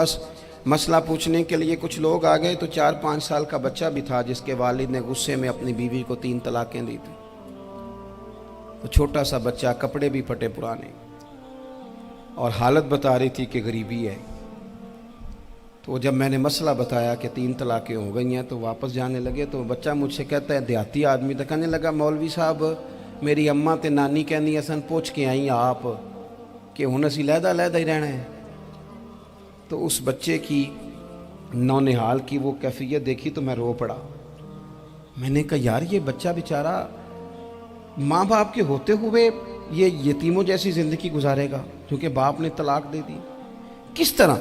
پاس مسئلہ پوچھنے کے لیے کچھ لوگ آ گئے تو 4-5 سال کا بچہ بھی تھا جس کے والد نے غصے میں اپنی بیوی کو 3 طلاقیں دی تھی. تو چھوٹا سا بچہ، کپڑے بھی پھٹے پرانے، اور حالت بتا رہی تھی کہ غریبی ہے. تو جب میں نے مسئلہ بتایا کہ 3 طلاقیں ہو گئی ہیں تو واپس جانے لگے. تو بچہ مجھ سے کہتا ہے، دیہاتی آدمی تو کہنے لگا، مولوی صاحب میری اماں تے نانی کہنی اسن پوچھ کے آئی آپ کہ ہن اسی لہدا لہدا ہی رہنا ہے. تو اس بچے کی نونہال کی وہ کیفیت دیکھی تو میں رو پڑا. میں نے کہا یار یہ بچہ بیچارہ ماں باپ کے ہوتے ہوئے یہ یتیموں جیسی زندگی گزارے گا کیونکہ باپ نے طلاق دے دی. کس طرح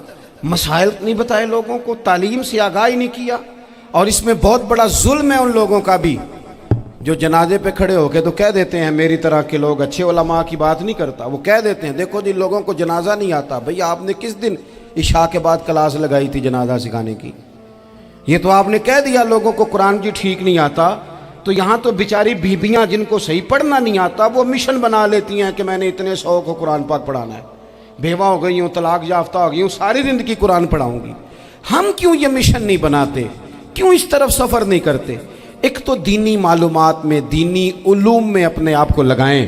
مسائل نہیں بتائے لوگوں کو، تعلیم سے آگاہی نہیں کیا. اور اس میں بہت بڑا ظلم ہے ان لوگوں کا بھی جو جنازے پہ کھڑے ہو کے تو کہہ دیتے ہیں، میری طرح کے لوگ اچھے علماء کی بات نہیں کرتا، وہ کہہ دیتے ہیں دیکھو جن لوگوں کو جنازہ نہیں آتا. بھئی آپ نے کس دن عشاء کے بعد کلاس لگائی تھی جنازہ سکھانے کی؟ یہ تو آپ نے کہہ دیا لوگوں کو قرآن کی ٹھیک نہیں آتا. تو یہاں تو بیچاری بیویاں جن کو صحیح پڑھنا نہیں آتا وہ مشن بنا لیتی ہیں کہ میں نے اتنے 100 کو قرآن پاک پڑھانا ہے، بیوہ ہو گئی ہوں، طلاق یافتہ ہو گئی ہوں، ساری زندگی قرآن پڑھاؤں گی. ہم کیوں یہ مشن نہیں بناتے؟ کیوں اس طرف سفر نہیں کرتے؟ ایک تو دینی معلومات میں، دینی علوم میں اپنے آپ کو لگائیں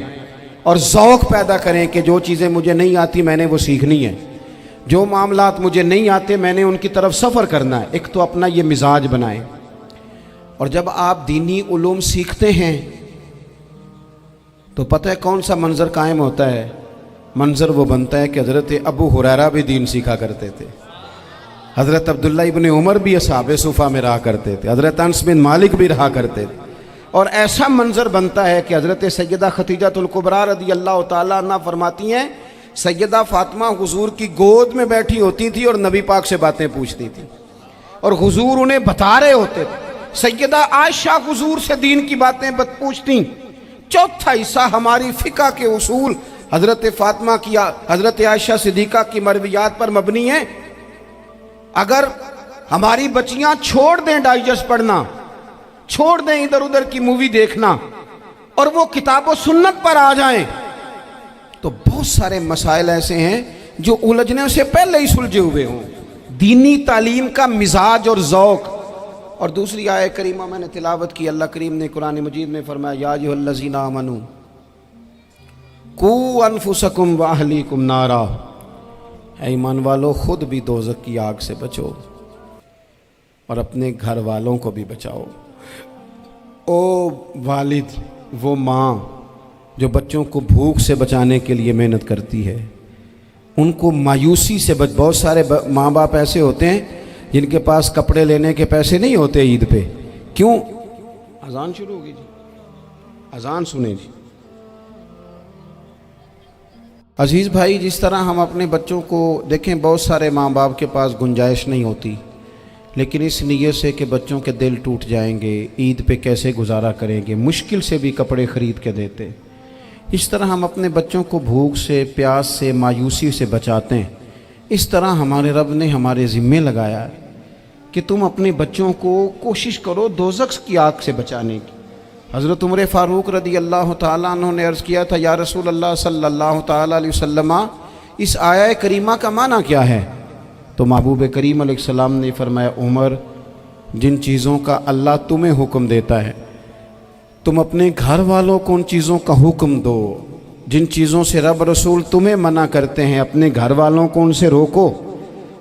اور ذوق پیدا کریں کہ جو چیزیں مجھے نہیں آتی میں نے وہ سیکھنی ہے، جو معاملات مجھے نہیں آتے میں نے ان کی طرف سفر کرنا ہے. ایک تو اپنا یہ مزاج بنائیں. اور جب آپ دینی علوم سیکھتے ہیں تو پتہ ہے کون سا منظر قائم ہوتا ہے؟ منظر وہ بنتا ہے کہ حضرت ابو ہریرہ بھی دین سیکھا کرتے تھے، حضرت عبداللہ ابن عمر بھی اصحاب صفہ میں رہا کرتے تھے، حضرت انس بن مالک بھی رہا کرتے تھے. اور ایسا منظر بنتا ہے کہ حضرت سیدہ خدیجہ الکبریٰ رضی اللہ تعالیٰ عنہ فرماتی ہیں سیدہ فاطمہ حضور کی گود میں بیٹھی ہوتی تھی اور نبی پاک سے باتیں پوچھتی تھی اور حضور انہیں بتا رہے ہوتے تھے. سیدہ عائشہ حضور سے دین کی باتیں پوچھتی. چوتھا حصہ ہماری فقہ کے اصول حضرت فاطمہ کی، حضرت عائشہ صدیقہ کی مرویات پر مبنی ہیں. اگر ہماری بچیاں چھوڑ دیں ڈائجسٹ پڑھنا، چھوڑ دیں ادھر ادھر کی مووی دیکھنا اور وہ کتاب و سنت پر آ جائیں تو بہت سارے مسائل ایسے ہیں جو الجھنے سے پہلے ہی سلجھے ہوئے ہوں. دینی تعلیم کا مزاج اور ذوق. اور دوسری آیہ کریمہ میں نے تلاوت کی، اللہ کریم نے قرآن مجید میں فرمایا یا ایھا الذین آمنوا قوا انفسکم واہلیکم نارا، اے ایمان والو خود بھی دوزخ کی آگ سے بچو اور اپنے گھر والوں کو بھی بچاؤ. او والد، وہ ماں جو بچوں کو بھوک سے بچانے کے لیے محنت کرتی ہے، ان کو مایوسی سے بہت سارے ماں باپ ایسے ہوتے ہیں جن کے پاس کپڑے لینے کے پیسے نہیں ہوتے عید پہ. کیوں؟ اذان شروع ہوگی جی، اذان سنیں جی. عزیز بھائی، جس طرح ہم اپنے بچوں کو دیکھیں، بہت سارے ماں باپ کے پاس گنجائش نہیں ہوتی، لیکن اس نیت سے کہ بچوں کے دل ٹوٹ جائیں گے، عید پہ کیسے گزارا کریں گے، مشکل سے بھی کپڑے خرید کے دیتے. اس طرح ہم اپنے بچوں کو بھوک سے، پیاس سے، مایوسی سے بچاتے ہیں. اس طرح ہمارے رب نے ہمارے ذمے لگایا ہے کہ تم اپنے بچوں کو کوشش کرو دوزخ کی آگ سے بچانے کی. حضرت عمر فاروق رضی اللہ تعالیٰ عنہ نے عرض کیا تھا یا رسول اللہ صلی اللہ تعالیٰ علیہ وسلم، اس آیہ کریمہ کا معنی کیا ہے؟ تو محبوب کریم علیہ السلام نے فرمایا عمر، جن چیزوں کا اللہ تمہیں حکم دیتا ہے تم اپنے گھر والوں کو ان چیزوں کا حکم دو، جن چیزوں سے رب رسول تمہیں منع کرتے ہیں اپنے گھر والوں کو ان سے روکو،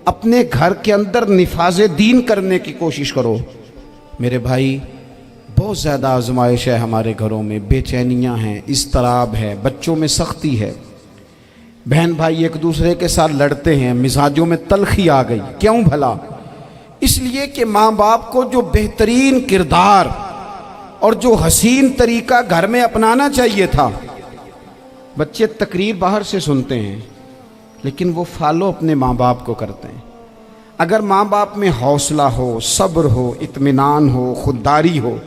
اپنے گھر کے اندر نفاذ دین کرنے کی کوشش کرو. میرے بھائی، بہت زیادہ آزمائش ہے ہمارے گھروں میں، بے چینیاں ہیں، اضطراب ہے، بچوں میں سختی ہے، بہن بھائی ایک دوسرے کے ساتھ لڑتے ہیں، مزاجوں میں تلخی آ گئی. کیوں بھلا؟ اس لیے کہ ماں باپ کو جو بہترین کردار اور جو حسین طریقہ گھر میں اپنانا چاہیے تھا، بچے تقریر باہر سے سنتے ہیں لیکن وہ فالو اپنے ماں باپ کو کرتے ہیں. اگر ماں باپ میں حوصلہ ہو، صبر ہو، اطمینان ہو، خودداری ہو،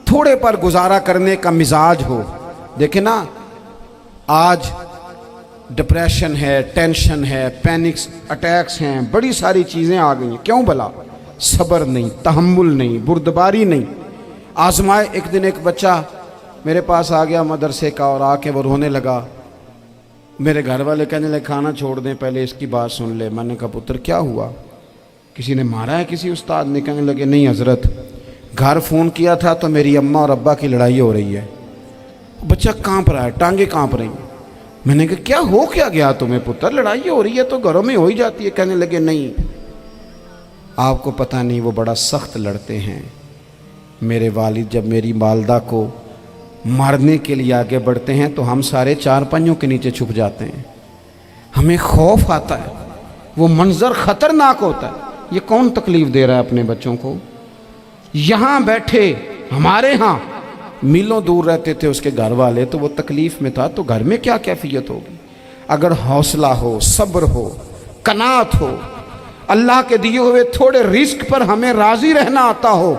تھوڑے پر گزارا کرنے کا مزاج ہو. دیکھیں نا، آج ڈپریشن ہے، ٹینشن ہے، پینکس اٹیکس ہیں، بڑی ساری چیزیں آ گئی ہیں. کیوں بھلا؟ صبر نہیں، تحمل نہیں، بردباری نہیں. آزمائے. ایک دن ایک بچہ میرے پاس آ گیا مدرسے کا اور آ کے وہ رونے لگا. میرے گھر والے کہنے لگے کھانا چھوڑ دیں پہلے اس کی بات سن لے. میں نے کہا پتر کیا ہوا, کسی نے مارا ہے کسی استاد نے؟ کہنے لگے نہیں حضرت, گھر فون کیا تھا تو میری اماں اور ابا کی لڑائی ہو رہی ہے. بچہ کانپ رہا ہے, ٹانگیں کانپ رہی ہیں. میں نے کہا کیا ہو کیا گیا تمہیں پتر, لڑائی ہو رہی ہے تو گھروں میں ہو ہی جاتی ہے. کہنے لگے نہیں آپ کو پتہ نہیں, وہ بڑا سخت لڑتے ہیں. میرے والد جب میری والدہ کو مارنے کے لیے آگے بڑھتے ہیں تو ہم سارے چارپائیوں کے نیچے چھپ جاتے ہیں. ہمیں خوف آتا ہے, وہ منظر خطرناک ہوتا ہے. یہ کون تکلیف دے رہا ہے اپنے بچوں کو؟ یہاں بیٹھے ہمارے ہاں میلوں دور رہتے تھے اس کے گھر والے, تو وہ تکلیف میں تھا, تو گھر میں کیا کیفیت ہوگی؟ اگر حوصلہ ہو, صبر ہو, قناعت ہو, اللہ کے دیے ہوئے تھوڑے رزق پر ہمیں راضی رہنا آتا ہو,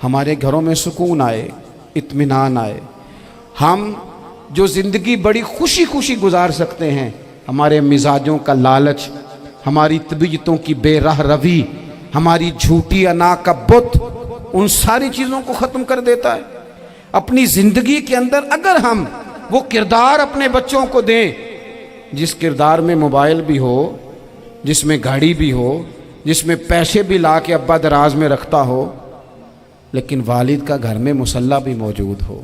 ہمارے گھروں میں سکون آئے, اطمینان آئے. ہم جو زندگی بڑی خوشی خوشی گزار سکتے ہیں, ہمارے مزاجوں کا لالچ, ہماری طبیعتوں کی بے راہ روی, ہماری جھوٹی انا کا بت, ان ساری چیزوں کو ختم کر دیتا ہے. اپنی زندگی کے اندر اگر ہم وہ کردار اپنے بچوں کو دیں جس کردار میں موبائل بھی ہو, جس میں گاڑی بھی ہو, جس میں پیسے بھی لا کے ابا دراز میں رکھتا ہو, لیکن والد کا گھر میں مصلی بھی موجود ہو,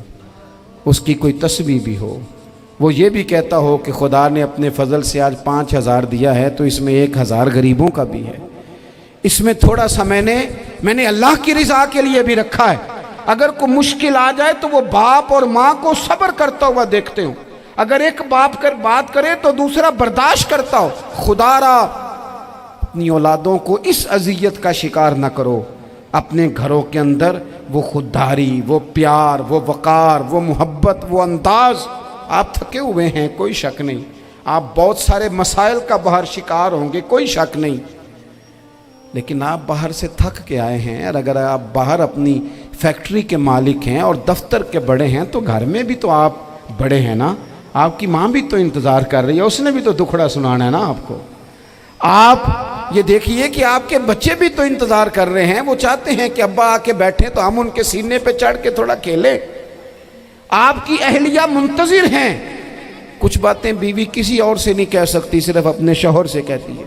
اس کی کوئی تسبیح بھی ہو, وہ یہ بھی کہتا ہو کہ خدا نے اپنے فضل سے آج 5,000 دیا ہے تو اس میں 1,000 غریبوں کا بھی ہے, اس میں تھوڑا سا میں نے اللہ کی رضا کے لیے بھی رکھا ہے. اگر کوئی مشکل آ جائے تو وہ باپ اور ماں کو صبر کرتا ہوا دیکھتے ہوں. اگر ایک باپ کر بات کرے تو دوسرا برداشت کرتا ہو. خدا را اپنی اولادوں کو اس اذیت کا شکار نہ کرو. اپنے گھروں کے اندر وہ خودداری, وہ پیار, وہ وقار, وہ محبت, وہ انداز. آپ تھکے ہوئے ہیں کوئی شک نہیں, آپ بہت سارے مسائل کا باہر شکار ہوں گے کوئی شک نہیں, لیکن آپ باہر سے تھک کے آئے ہیں. اور اگر آپ باہر اپنی فیکٹری کے مالک ہیں اور دفتر کے بڑے ہیں تو گھر میں بھی تو آپ بڑے ہیں نا. آپ کی ماں بھی تو انتظار کر رہی ہے, اس نے بھی تو دکھڑا سنانا ہے نا آپ کو. آپ یہ دیکھیے کہ آپ کے بچے بھی تو انتظار کر رہے ہیں, وہ چاہتے ہیں کہ ابا آ کے بیٹھیں تو ہم ان کے سینے پہ چڑھ کے تھوڑا کھیلیں. آپ کی اہلیہ منتظر ہیں. کچھ باتیں بیوی کسی اور سے نہیں کہہ سکتی, صرف اپنے شوہر سے کہتی ہے.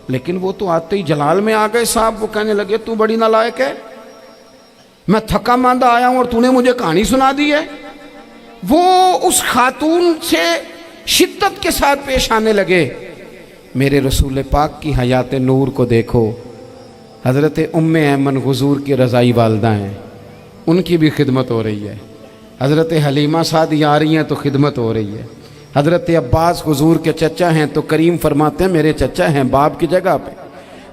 لیکن وہ تو آتے ہی جلال میں آ گئے صاحب. وہ کہنے لگے تو بڑی نالائق ہے, میں تھکا ماندہ آیا ہوں اور تو نے مجھے کہانی سنا دی ہے. وہ اس خاتون سے شدت کے ساتھ پیش آنے لگے. میرے رسول پاک کی حیات نور کو دیکھو, حضرت ام ایمن حضور کی رضائی والدہ ہیں, ان کی بھی خدمت ہو رہی ہے. حضرت حلیمہ سعدی آ رہی ہیں تو خدمت ہو رہی ہے. حضرت عباس حضور کے چچا ہیں تو کریم فرماتے ہیں میرے چچا ہیں باپ کی جگہ پہ.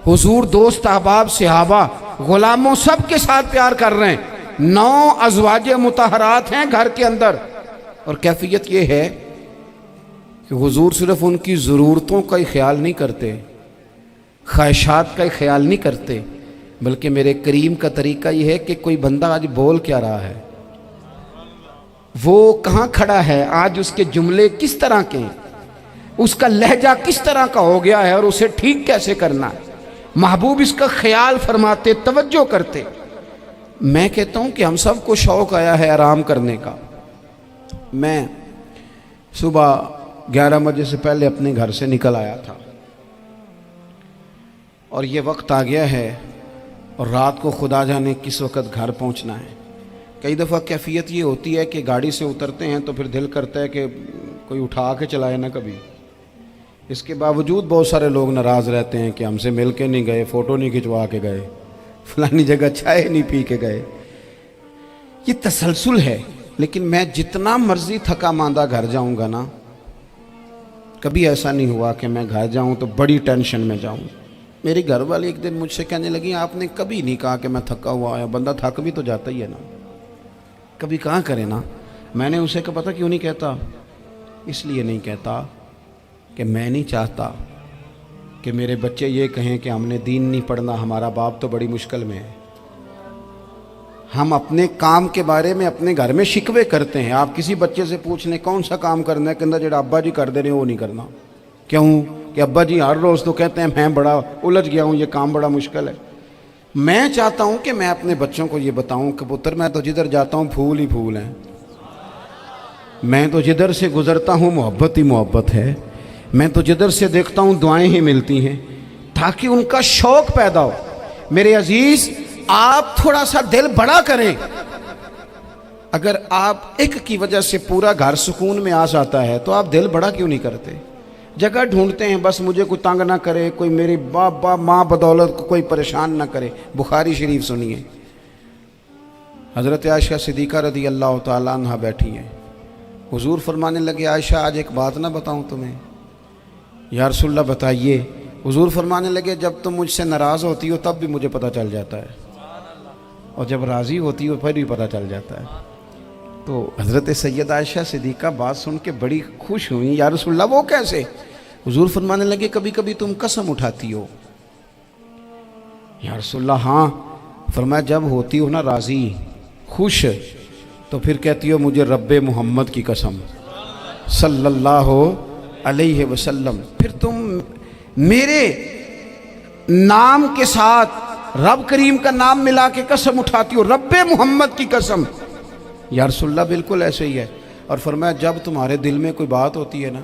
حضور دوست احباب صحابہ غلاموں سب کے ساتھ پیار کر رہے ہیں. 9 ازواج مطہرات ہیں گھر کے اندر, اور کیفیت یہ ہے کہ حضور صرف ان کی ضرورتوں کا ہی خیال نہیں کرتے, خواہشات کا ہی خیال نہیں کرتے, بلکہ میرے کریم کا طریقہ یہ ہے کہ کوئی بندہ آج بول کیا رہا ہے, وہ کہاں کھڑا ہے آج, اس کے جملے کس طرح کے ہیں, اس کا لہجہ کس طرح کا ہو گیا ہے اور اسے ٹھیک کیسے کرنا ہے. محبوب اس کا خیال فرماتے, توجہ کرتے. میں کہتا ہوں کہ ہم سب کو شوق آیا ہے آرام کرنے کا. میں صبح 11 بجے سے پہلے اپنے گھر سے نکل آیا تھا, اور یہ وقت آ گیا ہے اور رات کو خدا جانے کس وقت گھر پہنچنا ہے. کئی دفعہ کیفیت یہ ہوتی ہے کہ گاڑی سے اترتے ہیں تو پھر دل کرتا ہے کہ کوئی اٹھا کے چلائے نہ کبھی. اس کے باوجود بہت سارے لوگ ناراض رہتے ہیں کہ ہم سے مل کے نہیں گئے, فوٹو نہیں کھنچوا کے گئے, فلانی جگہ چائے نہیں پی کے گئے. یہ تسلسل ہے. لیکن میں جتنا مرضی تھکا ماندہ گھر جاؤں گا نا, کبھی ایسا نہیں ہوا کہ میں گھر جاؤں تو بڑی ٹینشن میں جاؤں. میری گھر والی ایک دن مجھ سے کہنے لگی آپ نے کبھی نہیں کہا کہ میں تھکا ہوا آیا. بندہ تھک بھی تو جاتا ہی ہے نا, کبھی کہاں کرے نا. میں نے اسے کہا پتہ کیوں نہیں کہتا, اس لیے نہیں کہتا کہ میں نہیں چاہتا کہ میرے بچے یہ کہیں کہ ہم نے دین نہیں پڑھنا, ہمارا باپ تو بڑی مشکل میں ہے. ہم اپنے کام کے بارے میں اپنے گھر میں شکوے کرتے ہیں. آپ کسی بچے سے پوچھ لیں کون سا کام کرنا ہے, کہنا جڑا ابا جی کر دے رہے ہیں وہ نہیں کرنا. کیوں کہ ابا جی ہر روز تو کہتے ہیں میں بڑا الجھ گیا ہوں, یہ کام بڑا مشکل ہے. میں چاہتا ہوں کہ میں اپنے بچوں کو یہ بتاؤں کہ پتر میں تو جدھر جاتا ہوں پھول ہی پھول ہیں. میں تو جدھر سے گزرتا ہوں محبت ہی محبت ہے، میں تو جدھر سے دیکھتا ہوں دعائیں ہی ملتی ہیں، تاکہ ان کا شوق پیدا ہو۔ میرے عزیز، آپ تھوڑا سا دل بڑا کریں۔ اگر آپ ایک کی وجہ سے پورا گھر سکون میں آ جاتا ہے تو آپ دل بڑا کیوں نہیں کرتے؟ جگہ ڈھونڈتے ہیں بس مجھے کوئی تنگ نہ کرے، کوئی میری باپ ماں بدولت کو کوئی پریشان نہ کرے۔ بخاری شریف سنیے، حضرت عائشہ صدیقہ رضی اللہ تعالیٰ عنہ بیٹھی ہیں، حضور فرمانے لگے عائشہ آج ایک بات نہ بتاؤں تمہیں؟ یا رسول اللہ بتائیے۔ حضور فرمانے لگے جب تم مجھ سے ناراض ہوتی ہو تب بھی مجھے پتہ چل جاتا ہے، اور جب راضی ہوتی ہو پھر بھی پتہ چل جاتا ہے۔ تو حضرت سید عائشہ صدیقہ بات سن کے بڑی خوش ہوئیں، یا رسول اللہ وہ کیسے؟ حضور فرمانے لگے کبھی کبھی تم قسم اٹھاتی ہو۔ یا رسول اللہ ہاں۔ فرمایا جب ہوتی ہو نا راضی، خوش، تو پھر کہتی ہو مجھے رب محمد کی قسم صلی اللہ علیہ وسلم، پھر تم میرے نام کے ساتھ رب کریم کا نام ملا کے قسم اٹھاتی ہو، رب محمد کی قسم۔ یا رسول اللہ بالکل ایسے ہی ہے۔ اور فرمایا جب تمہارے دل میں کوئی بات ہوتی ہے نا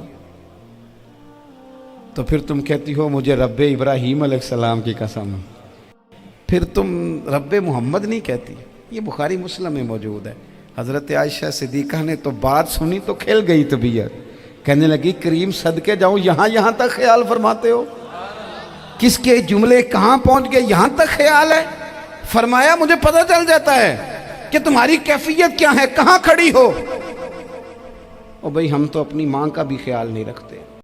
تو پھر تم کہتی ہو مجھے رب ابراہیم علیہ السلام کی قسم، پھر تم رب محمد نہیں کہتی۔ یہ بخاری مسلم میں موجود ہے۔ حضرت عائشہ صدیقہ نے تو بات سنی تو کھل گئی طبیعت، کہنے لگی کریم صدقے جاؤں، یہاں تک خیال فرماتے ہو؟ کس کے جملے کہاں پہنچ گئے، یہاں تک خیال ہے؟ فرمایا مجھے پتہ چل جاتا ہے کہ تمہاری کیفیت کیا ہے، کہاں کھڑی ہو۔ اور بھئی ہم تو اپنی ماں کا بھی خیال نہیں رکھتے۔